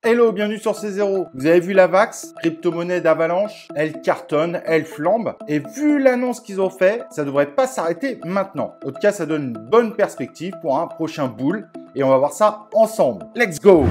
Hello, bienvenue sur C0. Vous avez vu la VAX, crypto-monnaie d'Avalanche? Elle cartonne, elle flambe. Et vu l'annonce qu'ils ont fait, ça devrait pas s'arrêter maintenant. En tout cas, ça donne une bonne perspective pour un prochain bull. Et on va voir ça ensemble. Let's go!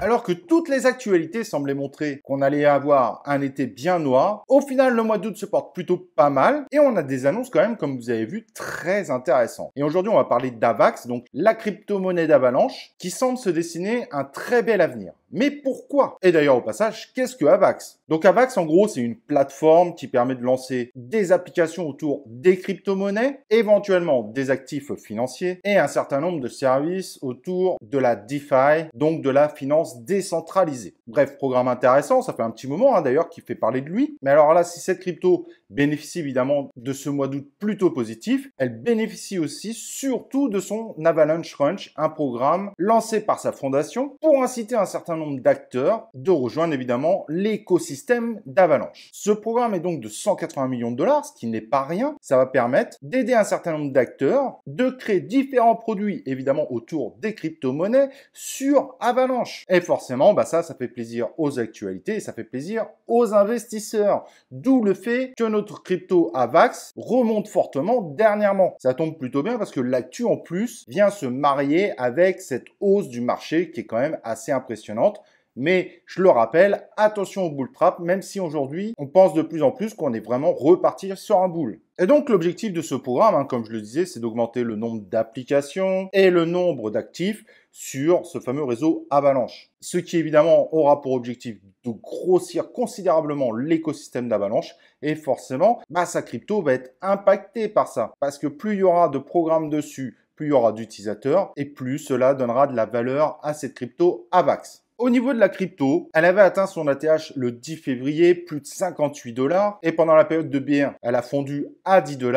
Alors que toutes les actualités semblaient montrer qu'on allait avoir un été bien noir, au final, le mois d'août se porte plutôt pas mal et on a des annonces quand même, comme vous avez vu, très intéressantes. Et aujourd'hui, on va parler d'Avax, donc la crypto-monnaie d'Avalanche, qui semble se dessiner un très bel avenir. Mais pourquoi? Et d'ailleurs, au passage, qu'est-ce que Avax? Donc Avax, en gros, c'est une plateforme qui permet de lancer des applications autour des crypto-monnaies, éventuellement des actifs financiers et un certain nombre de services autour de la DeFi, donc de la finance décentralisée. Bref, programme intéressant, ça fait un petit moment d'ailleurs qui fait parler de lui. Mais alors là, si cette crypto bénéficie évidemment de ce mois d'août plutôt positif, elle bénéficie aussi surtout de son Avalanche Ranch, un programme lancé par sa fondation pour inciter un certain nombre d'acteurs de rejoindre évidemment l'écosystème d'Avalanche. Ce programme est donc de 180 millions de dollars, ce qui n'est pas rien. Ça va permettre d'aider un certain nombre d'acteurs de créer différents produits évidemment autour des crypto-monnaies sur Avalanche. Et forcément, ça fait plaisir aux actualités et ça fait plaisir aux investisseurs. D'où le fait que notre crypto Avax remonte fortement dernièrement. Ça tombe plutôt bien parce que l'actu en plus vient se marier avec cette hausse du marché qui est quand même assez impressionnante. Mais je le rappelle, attention au bull trap, même si aujourd'hui, on pense de plus en plus qu'on est vraiment reparti sur un bull. Et donc, l'objectif de ce programme, comme je le disais, c'est d'augmenter le nombre d'applications et le nombre d'actifs sur ce fameux réseau Avalanche. Ce qui, évidemment, aura pour objectif de grossir considérablement l'écosystème d'Avalanche. Et forcément, sa crypto va être impactée par ça. Parce que plus il y aura de programmes dessus, plus il y aura d'utilisateurs et plus cela donnera de la valeur à cette crypto Avax. Au niveau de la crypto, elle avait atteint son ATH le 10 février, plus de 58 $. Et pendant la période de bière, elle a fondu à 10 $.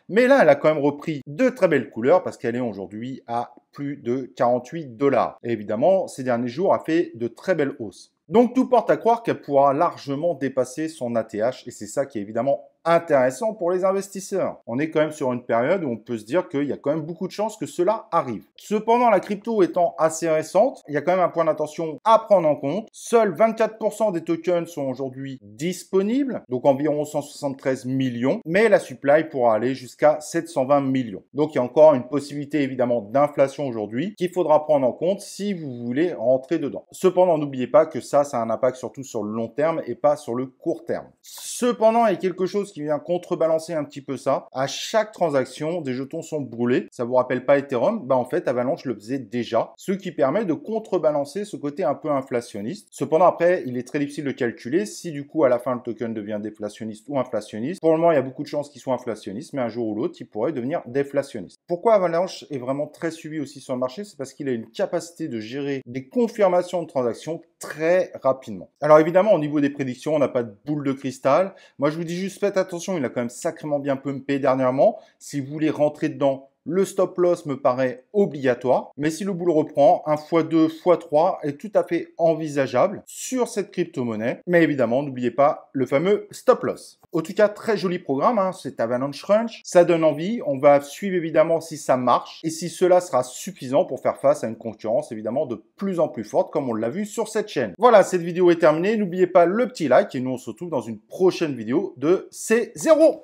Mais là, elle a quand même repris de très belles couleurs parce qu'elle est aujourd'hui à plus de 48 $. Et évidemment, ces derniers jours a fait de très belles hausses. Donc, tout porte à croire qu'elle pourra largement dépasser son ATH. Et c'est ça qui est évidemment intéressant pour les investisseurs. On est quand même sur une période où on peut se dire qu'il y a quand même beaucoup de chances que cela arrive. Cependant, la crypto étant assez récente, il y a quand même un point d'attention à prendre en compte. Seuls 24% des tokens sont aujourd'hui disponibles, donc environ 173 millions, mais la supply pourra aller jusqu'à 720 millions. Donc, il y a encore une possibilité évidemment d'inflation aujourd'hui qu'il faudra prendre en compte si vous voulez rentrer dedans. Cependant, n'oubliez pas que ça a un impact surtout sur le long terme et pas sur le court terme. Cependant, il y a quelque chose qui vient contrebalancer un petit peu ça. À chaque transaction, des jetons sont brûlés. Ça vous rappelle pas Ethereum? En fait, Avalanche le faisait déjà, ce qui permet de contrebalancer ce côté un peu inflationniste. Cependant, après, il est très difficile de calculer si du coup, à la fin, le token devient déflationniste ou inflationniste. Pour le moment, il y a beaucoup de chances qu'il soit inflationniste, mais un jour ou l'autre, il pourrait devenir déflationniste. Pourquoi Avalanche est vraiment très suivi aussi sur le marché? C'est parce qu'il a une capacité de gérer des confirmations de transactions très rapidement. Alors évidemment, au niveau des prédictions, on n'a pas de boule de cristal. Moi, je vous dis juste, faites attention, il a quand même sacrément bien pumpé dernièrement. Si vous voulez rentrer dedans, le stop loss me paraît obligatoire. Mais si le bull reprend, un x2, x3 est tout à fait envisageable sur cette crypto-monnaie. Mais évidemment, n'oubliez pas le fameux stop loss. En tout cas, très joli programme, cet Avalanche Ranch. Ça donne envie. On va suivre évidemment si ça marche et si cela sera suffisant pour faire face à une concurrence évidemment de plus en plus forte comme on l'a vu sur cette chaîne. Voilà, cette vidéo est terminée. N'oubliez pas le petit like et nous on se retrouve dans une prochaine vidéo de C0.